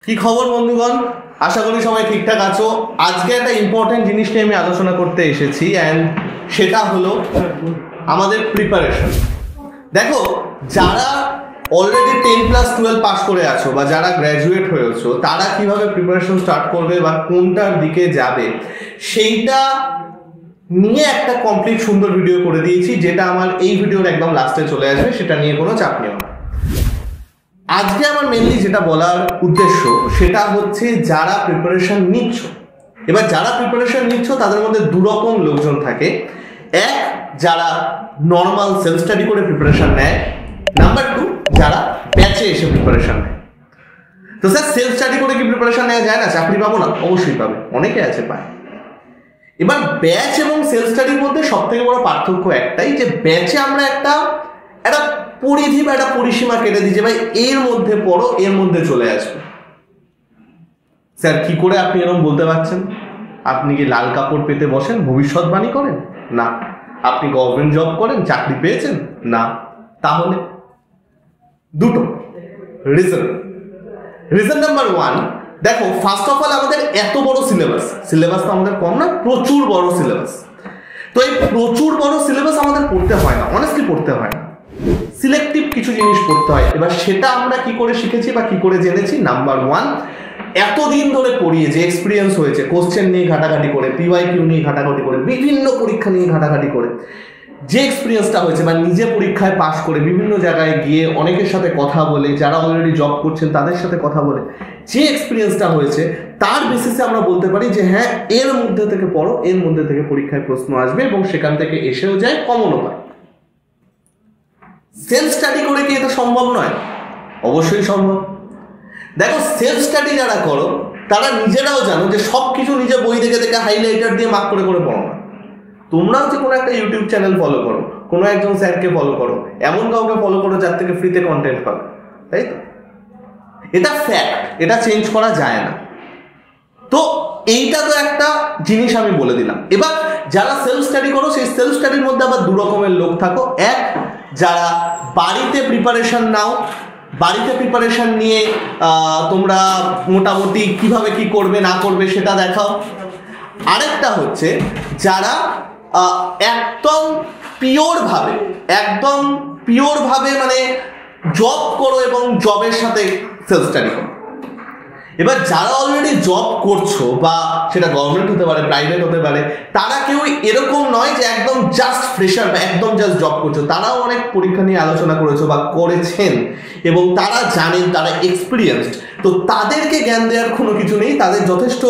কি খবর বন্ধুগণ, আশা করি সবাই ঠিকঠাক আছো। আজকে একটা ইম্পর্টেন্ট জিনিস নিয়ে আমি আলোচনা করতে এসেছি অ্যান্ড সেটা হলো আমাদের প্রিপারেশন। দেখো, যারা অলরেডি 10+12 পাস করে আছো বা যারা গ্র্যাজুয়েট হয়েছো তারা কিভাবে প্রিপারেশন স্টার্ট করবে বা কোনটার দিকে যাবে সেইটা নিয়ে একটা কমপ্লিট সুন্দর ভিডিও করে দিয়েছি, যেটা আমার এই ভিডিওর একদম লাস্টে চলে আসবে, সেটা নিয়ে কোনো চাপ নেই না। আজকে আমার মেনলি যেটা বলার উদ্দেশ্য সেটা হচ্ছে যারা প্রিপারেশন নিচ্ছ। এবার যারা প্রিপারেশন নিচ্ছ তাদের মধ্যে দুরকম লোকজন থাকে। এক, যারা নর্মাল সেলফ স্টাডি করে প্রিপারেশন নেয়। নাম্বার টু, যারা ব্যাচে এসে প্রিপারেশন নেয়। তো স্যার, সেলফ স্টাডি করে কি প্রিপারেশন নেওয়া যায় না? চাকরি পাবো না? অবশ্যই পাবে, অনেকে আছে পায়। এবার ব্যাচ এবং সেলফ স্টাডির মধ্যে সব থেকে বড় পার্থক্য একটাই, যে ব্যাচে আমরা একটা পরিধি বা একটা পরিসীমা কেটে দিই যে ভাই এর মধ্যে পড়ো, এর মধ্যে চলে আসবে। স্যার, কি করে আপনি এরকম বলতে পারছেন? আপনি কি লাল কাপড় পেতে বসেন, ভবিষ্যৎবাণী করেন? না। আপনি গভর্নমেন্ট জব করেন, চাকরি পেয়েছেন? না। তাহলে দুটো রিজন নাম্বার ওয়ান, দেখো, ফার্স্ট অফ অল আমাদের এত বড় সিলেবাস তো আমাদের কম না, প্রচুর বড় সিলেবাস। তো এই প্রচুর বড় সিলেবাস আমাদের পড়তে হয় না, অনেস্টলি পড়তে হয় না, সিলেক্টিভ কিছু জিনিস পড়তে হয়। এবার সেটা আমরা কি করে শিখেছি বা কি করে জেনেছি? নাম্বার ওয়ান, এতদিন ধরে পড়িয়ে যে এক্সপিরিয়েন্স হয়েছে, কোশ্চেন নিয়ে ঘাটাঘাটি করে, পিওয়াইকিউ নিয়ে ঘাটাঘাটি করে, বিভিন্ন পরীক্ষা নিয়ে ঘাটাঘাটি করে যে এক্সপিরিয়েন্সটা হয়েছে বা নিজে পরীক্ষায় পাশ করে বিভিন্ন জায়গায় গিয়ে অনেকের সাথে কথা বলে, যারা অলরেডি জব করছেন তাদের সাথে কথা বলে যে এক্সপিরিয়েন্সটা হয়েছে, তার বেসিসে আমরা বলতে পারি যে হ্যাঁ, এর মধ্যে থেকে পড়ো, এর মধ্যে থেকে পরীক্ষায় প্রশ্ন আসবে এবং সেখান থেকে এসেও যায়, কমনও পায়। সেলফ স্টাডি করে কি এটা সম্ভব নয়? অবশ্যই সম্ভব। দেখো, সেলফ স্টাডি যারা করো তারা নিজেরাও জানো যে সব কিছু নিজে বই দেখে দেখে হাইলাইটার দিয়ে মার্ক করে করে পড়ো না। তোমরা হচ্ছে কোনো একটা ইউটিউব চ্যানেল ফলো করো, কোনো একজন স্যারকে ফলো করো, এমন কাউকে ফলো করো যার থেকে ফ্রিতে কন্টেন্ট পাবে, তাই তো? এটা ফ্যাক্ট, এটা চেঞ্জ করা যায় না। তো এইটা তো একটা জিনিস আমি বলে দিলাম। এবার যারা সেলফ স্টাডি করো, সেই সেলফ স্টাডির মধ্যে আবার দু রকমের লোক থাকো। এক, যারা বাড়িতে প্রিপারেশন নাও, বাড়িতে প্রিপারেশন নিয়ে তোমরা মোটামুটি কিভাবে কি করবে না করবে সেটা দেখাও। আরেকটা হচ্ছে যারা একদম পিওরভাবে মানে জব করো এবং জবের সাথে সেলফ স্টাডি করো। এবার যারা অলরেডি জব করছো, বা সেটা গভর্নমেন্ট হতে পারে, প্রাইভেট হতে পারে, তারা কেউ এরকম নয় যে একদম জাস্ট ফ্রেশার বা একদম জাস্ট জব করছো। তারাও অনেক পরীক্ষা নিয়ে আলোচনা করেছো বা করেছেন এবং তারা জানেন, তারা এক্সপিরিয়েন্সড। তো তাদেরকে জ্ঞান দেওয়ার কোনো কিছু নেই, তাদের যথেষ্ট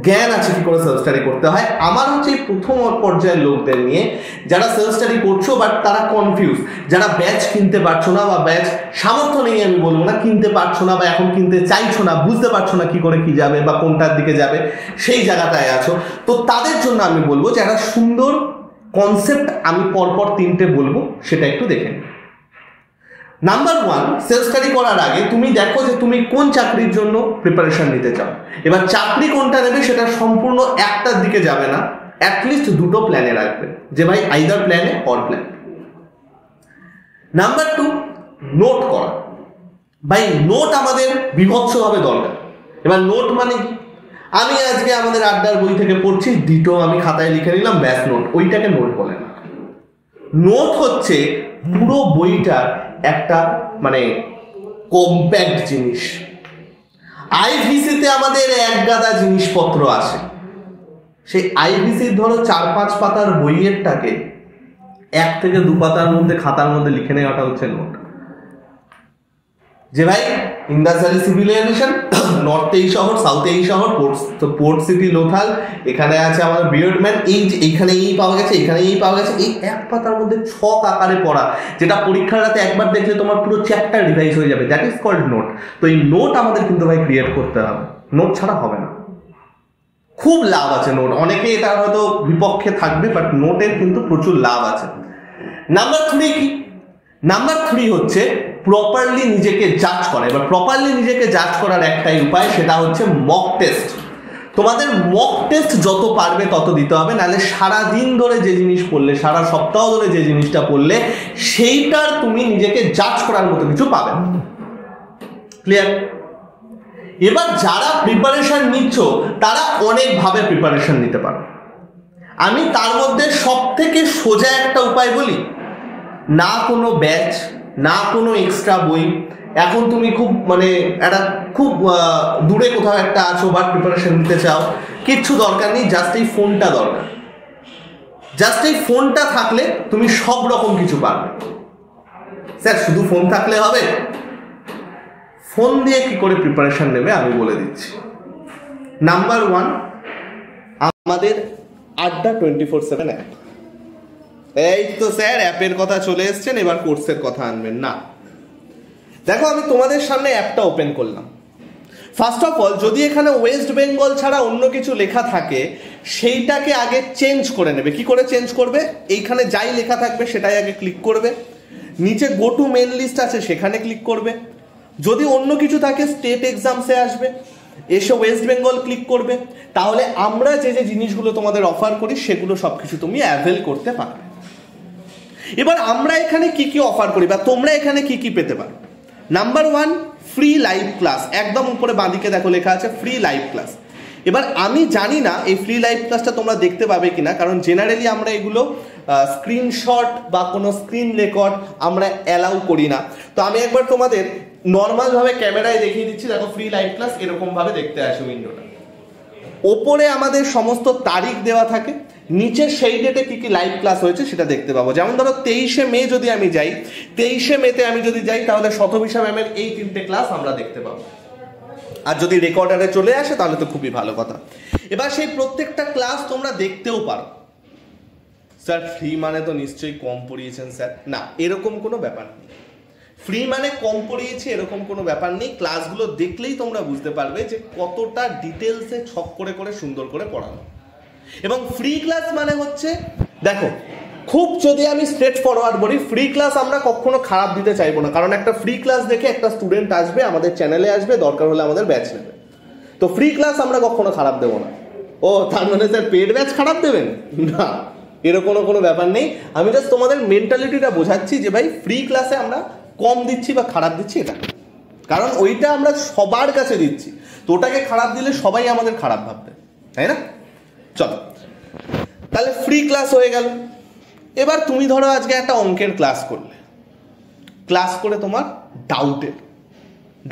জ্ঞান আছে কি করে সেলফ স্টাডি করতে হয়। আমার হচ্ছে এই প্রথম পর্যায়ের লোকদের নিয়ে, যারা সেলফ স্টাডি করছো বাট তারা কনফিউজ, যারা ব্যাচ কিনতে পারছো না বা ব্যাচ সামর্থ্য নেই, আমি বলবো না কিনতে পারছো না বা এখন কিনতে চাইছো না, বুঝতে পারছো না কি করে কি যাবে বা কোনটার দিকে যাবে, সেই জায়গাটায় আছো। তো তাদের জন্য আমি বলবো যে একটা সুন্দর কনসেপ্ট আমি পরপর তিনটে বলবো, সেটা একটু দেখে নিন। নাম্বার ওয়ান, সেলফ স্টাডি করার আগে তুমি দেখো যে তুমি কোন চাকরির জন্য প্রিপারেশন নিতে চাও। এবার চাকরি কোনটা নেবে সেটা সম্পূর্ণ একটার দিকে যাবে না, অ্যাটলিস্ট দুটো প্ল্যানে রাখবে, যে ভাই আইদার প্ল্যানে or plan. Number two, note করা। ভাই নোট আমাদের বিভৎসভাবে দরকার। এবার নোট মানে কি? আমি আজকে আমাদের আড্ডার বই থেকে পড়ছি, ডিটো আমি খাতায় লিখে নিলাম, ব্যাস নোট। ওইটাকে নোট বলে না। নোট হচ্ছে পুরো বইটার একটা মানে কম্প্যাক্ট জিনিস। আইভিসিতে আমাদের এক গাদা জিনিসপত্র আছে, সেই আইভিসির ধরো 4-5 পাতার বইয়েরটাকে 1 থেকে 2 পাতার মধ্যে খাতার মধ্যে লিখে নেওয়াটা হচ্ছে নোট। যে ভাই ইন্দাস ভ্যালি সিভিল এভিয়েশন, নর্থে এই শহর, সাউথে এই শহর, পোর্ট সিটি লোথাল, এখানে আছে আমাদের বিয়ার্ডম্যান, এইখানে এই পাওয়া গেছে, এখানে এই পাওয়া গেছে, এই 1 পাতার মধ্যে ছক আকারে পড়া, যেটা পরীক্ষার রাতে একবার দেখলে তোমার পুরো চ্যাপ্টার রিভাইজ হয়ে যাবে, দ্যাট ইজ কল্ড নোট। তো এই নোট আমাদের কিন্তু ভাই ক্রিয়েট করতে হবে, নোট ছাড়া হবে না। খুব লাভ আছে নোট, অনেকে এটা হয়তো বিপক্ষে থাকবে, বাট নোটের কিন্তু প্রচুর লাভ আছে। নাম্বার 3 কি? নাম্বার 3 হচ্ছে প্রপারলি নিজেকে জাজ করা। এবার প্রপারলি নিজেকে জাজ করার একটাই উপায়, সেটা হচ্ছে মক টেস্ট। তোমাদের মক টেস্ট যত পারবে তত দিতে হবে, নাহলে সারাদিন ধরে যে জিনিস পড়লে, সারা সপ্তাহ ধরে যে জিনিসটা পড়লে, সেইটার তুমি নিজেকে জাজ করার মতো কিছু পাবে না। ক্লিয়ার? এবার যারা প্রিপারেশন নিচ্ছ তারা অনেকভাবে প্রিপারেশন নিতে পারো। আমি তার মধ্যে সব থেকে সোজা একটা উপায় বলি, না কোনো ব্যাচ, না কোনো এক্সট্রা বই। এখন তুমি খুব একটা খুব দূরে কোথাও একটা আছো বা প্রিপারেশন নিতে চাও, কিচ্ছু দরকার নেই, জাস্ট এই ফোনটা দরকার। জাস্ট এই ফোনটা থাকলে তুমি সব রকম কিছু পারবে। স্যার শুধু ফোন থাকলে হবে? ফোন দিয়ে কি করে প্রিপারেশন নেবে আমি বলে দিচ্ছি। নাম্বার 1, আমাদের আড্ডা 24/7 অ্যাপ। এই তো স্যার অ্যাপের কথা চলে এসছেন, এবার কোর্সের কথা আনবেন না। দেখো আমি তোমাদের সামনে অ্যাপটা ওপেন করলাম। ফার্স্ট অফ অল, যদি এখানে ওয়েস্ট বেঙ্গল ছাড়া অন্য কিছু লেখা থাকে সেইটাকে আগে চেঞ্জ করে নেবে। কি করে চেঞ্জ করবে? এইখানে যাই লেখা থাকবে সেটাই আগে ক্লিক করবে। নিচে গো টু মেন লিস্ট আছে সেখানে ক্লিক করবে। যদি অন্য কিছু থাকে স্টেট এক্সামসে আসবে, এসে ওয়েস্ট বেঙ্গল ক্লিক করবে। তাহলে আমরা যে যে জিনিসগুলো তোমাদের অফার করি সেগুলো সব কিছু তুমি অ্যাভেল করতে পারবে। এবার আমরা এখানে কি কি অফার করি বা তোমরা এখানে কি কি পেতে পারো। Number 1, free live class. একদম উপরে বাঁদিকে দেখো লেখা আছে ফ্রি লাইভ ক্লাস। এবার আমি জানি না এই ফ্রি লাইভ ক্লাসটা তোমরা দেখতে পাবে কিনা, কারণ জেনারেলি আমরা এগুলো স্ক্রিনশট বা কোনো স্ক্রিন রেকর্ড আমরা অ্যালাউ করি না। তো আমি একবার তোমাদের নর্মালভাবে ক্যামেরায় দেখিয়ে দিচ্ছি। দেখো ফ্রি লাইভ ক্লাস এরকম ভাবে দেখতে আসে উইন্ডোটা। ওপরে আমাদের সমস্ত তারিখ দেওয়া থাকে, নিচে সেই ডেটে কি কি লাইভ ক্লাস হয়েছে সেটা দেখতে পাবো। যেমন ধরো 23শে মে যদি আমি যাই, 23শে মেতে আমি যদি যাই তাহলে শতবিশা ম্যামের এই 3টে ক্লাস আমরা দেখতে পাবো। আর যদি রেকর্ডারে চলে আসে তাহলে তো খুবই ভালো কথা। এবার সেই প্রত্যেকটা ক্লাস তোমরা দেখতেও পারো। স্যার ফ্রি মানে তো নিশ্চয়ই কম পড়িয়েছেন স্যার। না, এরকম কোনো ব্যাপার নেই। ফ্রি মানে কম পড়িয়েছে এরকম কোনো ব্যাপার নেই। ক্লাসগুলো দেখলেই তোমরা বুঝতে পারবে যে কতটা ডিটেলসে ছক করে করে সুন্দর করে পড়ানো। এবং ফ্রি ক্লাস মানে হচ্ছে, দেখো খুব যদি আমি স্ট্রেট ফরওয়ার্ড বলি, ফ্রি ক্লাস আমরা কখনো খারাপ দিতে চাইবো না। কারণ একটা ফ্রি ক্লাস দেখে একটা স্টুডেন্ট আসবে, আমাদের চ্যানেলে আসবে, দরকার হলে আমাদের ব্যাচ নেবে। তো ফ্রি ক্লাস আমরা কখনো খারাপ দেবো না। ও তার মানে স্যার পেড ব্যাচ খারাপ দেবেন? না, এরকম কোনো ব্যাপার নেই। আমি জাস্ট তোমাদের মেন্টালিটিটা বোঝাচ্ছি যে ভাই ফ্রি ক্লাসে আমরা কম দিচ্ছি বা খারাপ দিচ্ছি এটা, কারণ ওইটা আমরা সবার কাছে দিচ্ছি। তো ওটাকে খারাপ দিলে সবাই আমাদের খারাপ ভাববে, তাই না? চলো, তাহলে ফ্রি ক্লাস হয়ে গেল। এবার তুমি ধরো আজকে একটা অঙ্কের ক্লাস করলে, ক্লাস করে তোমার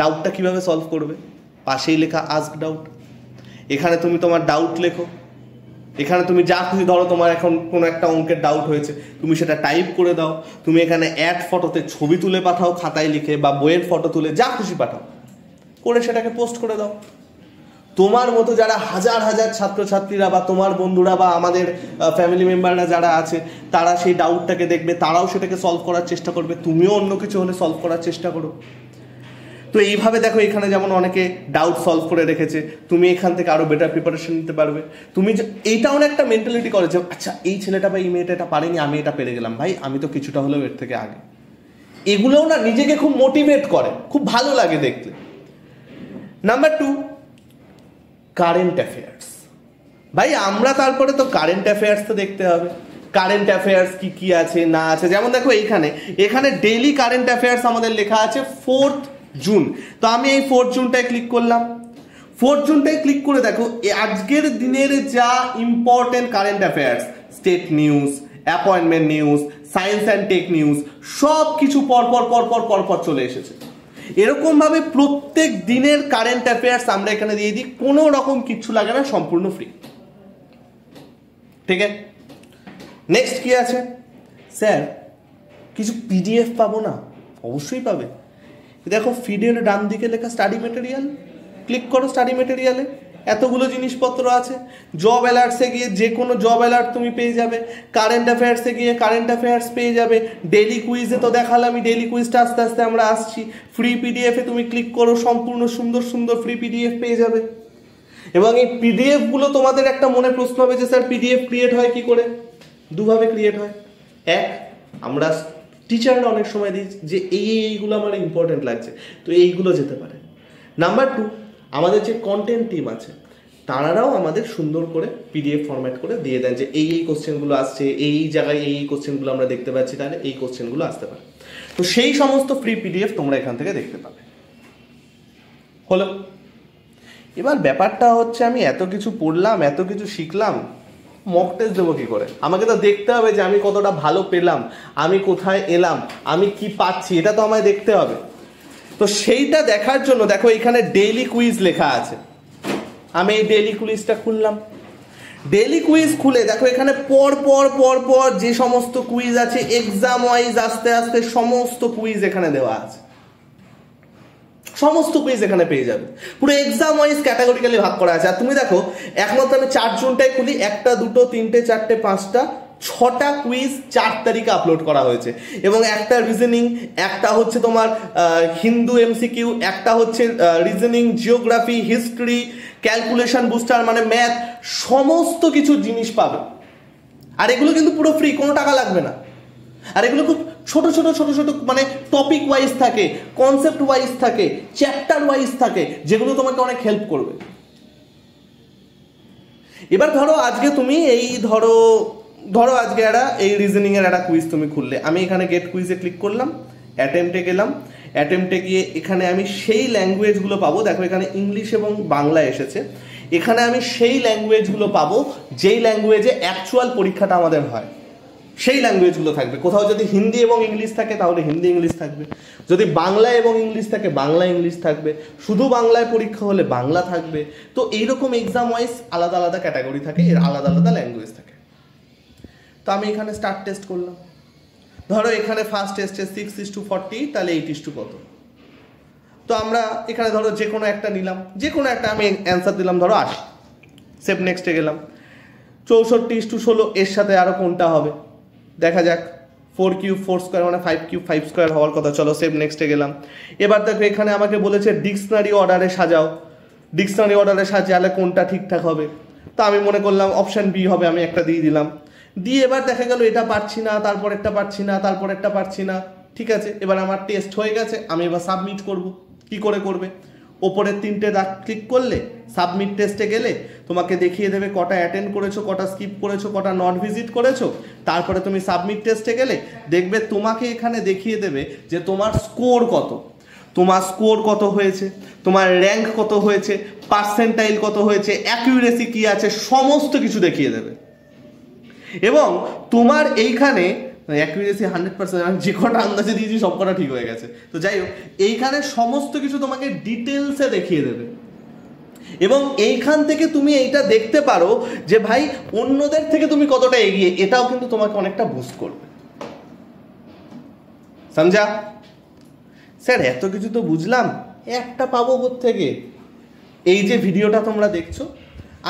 ডাউটটা কিভাবে সলভ করবে? পাশেই লেখা আস্ক ডাউট। এখানে তুমি তোমার ডাউট লেখো। এখানে তুমি যা খুশি, ধরো তোমার এখন কোনো একটা অঙ্কের ডাউট হয়েছে, তুমি সেটা টাইপ করে দাও। তুমি এখানে অ্যাড ফটোতে ছবি তুলে পাঠাও খাতায় লিখে, বা বইয়ের ফটো তুলে যা খুশি পাঠাও, করে সেটাকে পোস্ট করে দাও। তোমার মতো যারা হাজার হাজার ছাত্রছাত্রীরা বা তোমার বন্ধুরা বা আমাদের ফ্যামিলি মেম্বাররা যারা আছে, তারা সেই ডাউটটাকে দেখবে, তারাও সেটাকে সলভ করার চেষ্টা করবে। তুমিও অন্য কিছু হলে সলভ করার চেষ্টা করো। তো এইভাবে দেখো এখানে যেমন অনেকে ডাউট সলভ করে রেখেছে, তুমি এখান থেকে আরো বেটার প্রিপারেশন নিতে পারবে। তুমি এইটাও একটা মেন্টালিটি করে যে আচ্ছা এই ছেলেটা বা এই মেয়েটা এটা পারেনি, আমি এটা পেরে গেলাম, ভাই আমি তো কিছুটা হলেও এর থেকে আগে। এগুলোও না নিজেকে খুব মোটিভেট করে, খুব ভালো লাগে দেখতে। Number 2, current affairs. ভাই আমরা তারপরে তো কারেন্ট অ্যাফেয়ার্স তো দেখতে হবে। কারেন্ট অ্যাফেয়ার্স কি কি আছে না আছে, যেমন দেখো এখানে ডেইলি কারেন্ট অ্যাফেয়ার্স আমাদের লেখা আছে 4 জুন। তো আমি এই 4 জুনটায় ক্লিক করলাম। 4 জুনটায় ক্লিক করে দেখো আজকের দিনের যা important current affairs, state news, appointment news, science and tech news, সব কিছু পরপর চলে এসেছে। এরকম ভাবে প্রত্যেক দিনের কারেন্ট অ্যাফেয়ার্স আমরা এখানে দিয়ে দিই, কোনো রকম কিচ্ছু লাগে না, সম্পূর্ণ ফ্রি। ঠিক আছে, নেক্সট কি আছে? স্যার কিছু পিডিএফ পাবো না? অবশ্যই পাবে। দেখো ফিডের ডান দিকে লেখা স্টাডি মেটেরিয়াল, ক্লিক করো। স্টাডি মেটেরিয়ালে এতগুলো জিনিসপত্র আছে। জব অ্যালার্টসে গিয়ে যে কোনো জব অ্যালার্ট তুমি পেয়ে যাবে, কারেন্ট অ্যাফেয়ার্সে গিয়ে কারেন্ট অ্যাফেয়ার্স পেয়ে যাবে, ডেইলি কুইজে তো দেখালাম, ডেইলি কুইজটা আস্তে আস্তে আমরা আসছি। ফ্রি পিডিএফে তুমি ক্লিক করো, সম্পূর্ণ সুন্দর সুন্দর ফ্রি পিডিএফ পেয়ে যাবে। এবং এই পিডিএফগুলো তোমাদের একটা মনে প্রশ্ন হবে যে স্যার পিডিএফ ক্রিয়েট হয় কি করে? দুভাবে ক্রিয়েট হয়। এক, আমরা টিচাররা অনেক সময় দিই যে এইগুলো আমার ইম্পর্টেন্ট লাগছে, তো এইগুলো যেতে পারে। নাম্বার 2, আমাদের যে কন্টেন্ট টিম আছে তারাও আমাদের সুন্দর করে পিডিএফ ফরম্যাট করে দিয়ে দেন যে এই কোশ্চেনগুলো আসছে, এই জায়গায় এই কোশ্চেনগুলো আমরা দেখতে পাচ্ছি, তাহলে এই কোশ্চেনগুলো আসতে পারে। তো সেই সমস্ত ফ্রি পিডিএফ তোমরা এখান থেকে দেখতে পাবে। হলো? এবার ব্যাপারটা হচ্ছে আমি এত কিছু পড়লাম, এত কিছু শিখলাম, মক টেস্ট দেবো কী করে? আমাকে তো দেখতে হবে যে আমি কতটা ভালো পেলাম, আমি কোথায় এলাম, আমি কি পাচ্ছি, এটা তো আমায় দেখতে হবে। তো সেইটা দেখার জন্য দেখো এখানে ডেইলি কুইজ লেখা আছে। আমি এই ডেইলি কুইজটা খুললাম। ডেইলি কুইজ খুলে দেখো এখানে পর পর পর পর যে সমস্ত কুইজ আছে এক্সাম ওয়াইজ আস্তে আস্তে সমস্ত কুইজ এখানে দেওয়া আছে, সমস্ত কুইজ এখানে পেয়ে যাবে। পুরো এক্সাম ওয়াইজ ক্যাটাগরিক্যালি ভাগ করা আছে। আর তুমি দেখো একমাত্র আমি 4 জুনটাই খুলি, 1টা 2টো 3টে 4টে 5টা 6টা কুইজ 4 তারিখে আপলোড করা হয়েছে। এবং একটা রিজনিং, একটা হচ্ছে তোমার হিন্দু এমসিকিউ, একটা হচ্ছে reasoning, geography, history, calculation booster মানে ম্যাথ, সমস্ত কিছু জিনিস পাবে। আর এগুলো কিন্তু পুরো ফ্রি, কোনো টাকা লাগবে না। আর এগুলো খুব ছোট ছোট ছোট ছোট মানে টপিক ওয়াইজ থাকে, কনসেপ্ট ওয়াইজ থাকে, চ্যাপ্টার ওয়াইজ থাকে, যেগুলো তোমাকে অনেক হেল্প করবে। এবার ধরো আজকে তুমি এই ধরো আজকে এই রিজনিং এর একটা কুইজ তুমি খুললে, আমি এখানে গেট কুইজে ক্লিক করলাম, অ্যাটেম্পটে গেলাম, অ্যাটেম্পটে গিয়ে এখানে আমি সেই ল্যাঙ্গুয়েজগুলো পাবো। দেখো এখানে ইংলিশ এবং বাংলা এসেছে, এখানে আমি সেই ল্যাঙ্গুয়েজগুলো পাবো যেই ল্যাঙ্গুয়েজে অ্যাকচুয়াল পরীক্ষাটা আমাদের হয়, সেই ল্যাঙ্গুয়েজগুলো থাকবে। কোথাও যদি হিন্দি এবং ইংলিশ থাকে তাহলে হিন্দি ইংলিশ থাকবে, যদি বাংলা এবং ইংলিশ থাকে বাংলা ইংলিশ থাকবে, শুধু বাংলায় পরীক্ষা হলে বাংলা থাকবে। তো এইরকম এক্সাম ওয়াইজ আলাদা আলাদা ক্যাটাগরি থাকে, এর আলাদা আলাদা ল্যাঙ্গুয়েজ থাকে। তো আমি এখানে স্টার্ট টেস্ট করলাম। ধরো এখানে ফার্স্ট টেস্টে 6:40, তাহলে 8 কত? তো আমরা এখানে ধরো যে কোনো একটা নিলাম, যে কোনো একটা আমি অ্যান্সার দিলাম ধরো 80। সেভ নেক্সটে গেলাম। 64:16 এর সাথে আরও কোনটা হবে দেখা যাক। 4³ 4 স্কোয়ার মানে 5³ 5 স্কোয়ার হওয়ার কথা। চলো সেভ নেক্সটে গেলাম। এবার দেখো এখানে আমাকে বলেছে ডিকশনারি অর্ডারে সাজাও, ডিকশনারি অর্ডারে সাজালে কোনটা ঠিকঠাক হবে। তো আমি মনে করলাম অপশান বি হবে, আমি একটা দিয়ে দিলাম। দিয়ে এবার দেখা গেল এটা পারছি না, তারপর একটা পারছি না, তারপর একটা পারছি না। ঠিক আছে, এবার আমার টেস্ট হয়ে গেছে, আমি এবার সাবমিট করব। কি করে করবে? ওপরের 3টে দাগ ক্লিক করলে সাবমিট টেস্টে গেলে তোমাকে দেখিয়ে দেবে কটা অ্যাটেন্ড করেছো, কটা স্কিপ করেছো, কটা নট ভিজিট করেছো। তারপরে তুমি সাবমিট টেস্টে গেলে দেখবে তোমাকে এখানে দেখিয়ে দেবে যে তোমার স্কোর কত, তোমার স্কোর কত হয়েছে, তোমার র্যাঙ্ক কত হয়েছে, পার্সেন্টাইল কত হয়েছে, অ্যাকিউরেসি কি আছে, সমস্ত কিছু দেখিয়ে দেবে। এবং তোমার এইখানে অ্যাকিউরেসি 100%, আমি যে কটা আন্দাজে দিয়েছি সব কটা ঠিক হয়ে গেছে। তো যাই হোক, এইখানে সমস্ত কিছু তোমাকে ডিটেলসে দেখিয়ে দেবে। এবং এইখান থেকে তুমি এইটা দেখতে পারো যে ভাই অন্যদের থেকে তুমি কতটা এগিয়ে, এটাও কিন্তু তোমাকে অনেকটা বুস্ট করবে। সমঝা? স্যার এত কিছু তো বুঝলাম, একটা পাবো কোত্থেকে? এই যে ভিডিওটা তোমরা দেখছো,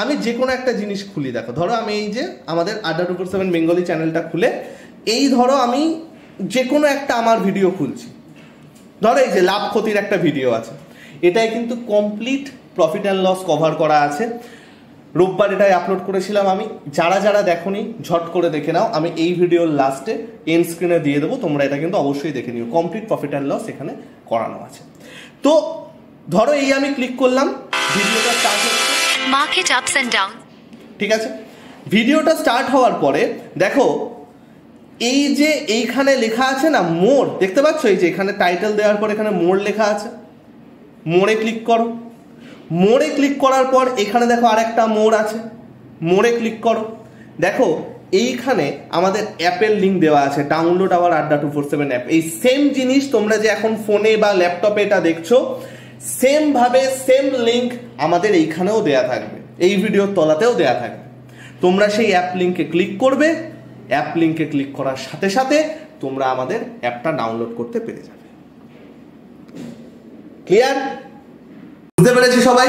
আমি যে কোনো একটা জিনিস খুলি, দেখো ধরো আমি এই যে আমাদের আড্ডা 247 বেঙ্গলি চ্যানেলটা খুলে এই ধরো আমি যে কোনো একটা আমার ভিডিও খুলছি। ধরো এই যে লাভ ক্ষতির একটা ভিডিও আছে, এটাই কিন্তু complete profit and loss cover করা আছে। রোববার এটাই আপলোড করেছিলাম আমি। যারা যারা দেখোনি ঝট করে দেখে নাও, আমি এই ভিডিওর লাস্টে এন্ড স্ক্রিনে দিয়ে দেবো, তোমরা এটা কিন্তু অবশ্যই দেখে নিও। কমপ্লিট প্রফিট অ্যান্ড লস এখানে করানো আছে। তো ধরো এই আমি ক্লিক করলাম, ভিডিওটা স্টার্ট হচ্ছে, মার্কেট আপস এন্ড ডাউন। ঠিক আছে, ভিডিওটা স্টার্ট হওয়ার পরে দেখো এই যে এইখানে লেখা আছে না মোর, দেখতে পাচ্ছ? এই যে এখানে টাইটেল দেওয়ার পর এখানে মোর লেখা আছে, মোরে ক্লিক করো। মোরে ক্লিক করার পর এখানে দেখো আরেকটা মোর আছে, মোরে ক্লিক করো। দেখো এইখানে আমাদের অ্যাপের লিঙ্ক দেওয়া আছে, ডাউনলোড আওয়ার আড্ডা 247 অ্যাপ। এই সেম জিনিস তোমরা যে এখন ফোনে বা ল্যাপটপে এটা দেখছো, সেম ভাবে সেম লিঙ্ক আমাদের এইখানেও দেয়া থাকবে, এই ভিডিওর তলাতেও দেয়া থাকবে। তোমরা সেই অ্যাপ লিঙ্কে ক্লিক করবে, অ্যাপ লিঙ্কে ক্লিক করার সাথে সাথে তোমরা আমাদের অ্যাপটা ডাউনলোড করতে পেরে যাবে। ক্লিয়ার? বুঝতে পেরেছি সবাই?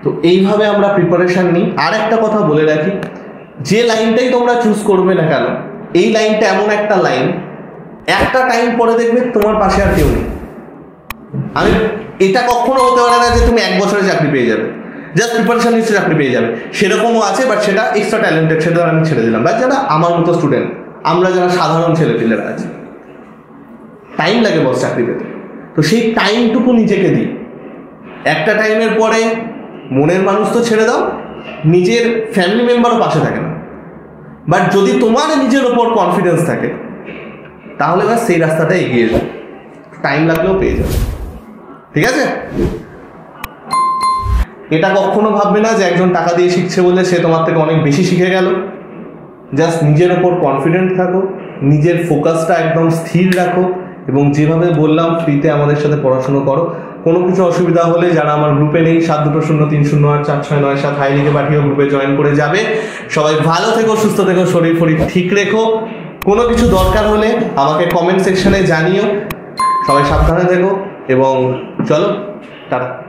তো এইভাবে আমরা প্রিপারেশন নিই। আর একটা কথা বলে রাখি, যে লাইনটাই তোমরা চুজ করবে না কেন, এই লাইনটা এমন একটা লাইন, একটা টাইম পরে দেখবে তোমার পাশে আর কেউ নেই। আমি এটা কখনো হতে পারে না যে তুমি 1 বছরে চাকরি পেয়ে যাবে, জাস্ট প্রিপারেশন নিচ্ছে চাকরি পেয়ে যাবে, সেরকমও আছে। বাট সেটা এক্সট্রা ট্যালেন্টেড, সেটা আমি ছেড়ে দিলাম। বা যারা আমার মতো স্টুডেন্ট, আমরা যারা সাধারণ ছেলেপিলেরা আছি, টাইম লাগে বস চাকরি পেতে। তো সেই টাইমটুকু নিজেকে দিই। একটা টাইমের পরে মনের মানুষ তো ছেড়ে দাও, নিজের ফ্যামিলি মেম্বারও পাশে থাকে না। বাট যদি তোমার নিজের ওপর কনফিডেন্স থাকে তাহলে ব্যাস সেই রাস্তাটা এগিয়ে যাও, টাইম লাগলেও পেয়ে যাবে। ঠিক আছে? এটা কখনো ভাববে না যে একজন টাকা দিয়ে শিখছে বলে সে তোমার থেকে অনেক বেশি শিখে গেল। জাস্ট নিজের ওপর কনফিডেন্ট থাকো, নিজের ফোকাসটা একদম স্থির রাখো, এবং যেভাবে বললাম ফ্রিতে আমাদের সাথে পড়াশুনো করো। কোনো কিছু অসুবিধা হলে যারা আমার গ্রুপে নেই 7203084697 হাই লিখে পাঠিয়ে গ্রুপে জয়েন করে যাবে। সবাই ভালো থেকো, সুস্থ থেকো, শরীর ফরীর ঠিক রেখো। কোনো কিছু দরকার হলে আমাকে কমেন্ট সেকশনে জানিও। সবাই সাবধানে থেকো এবং চলো টাটা।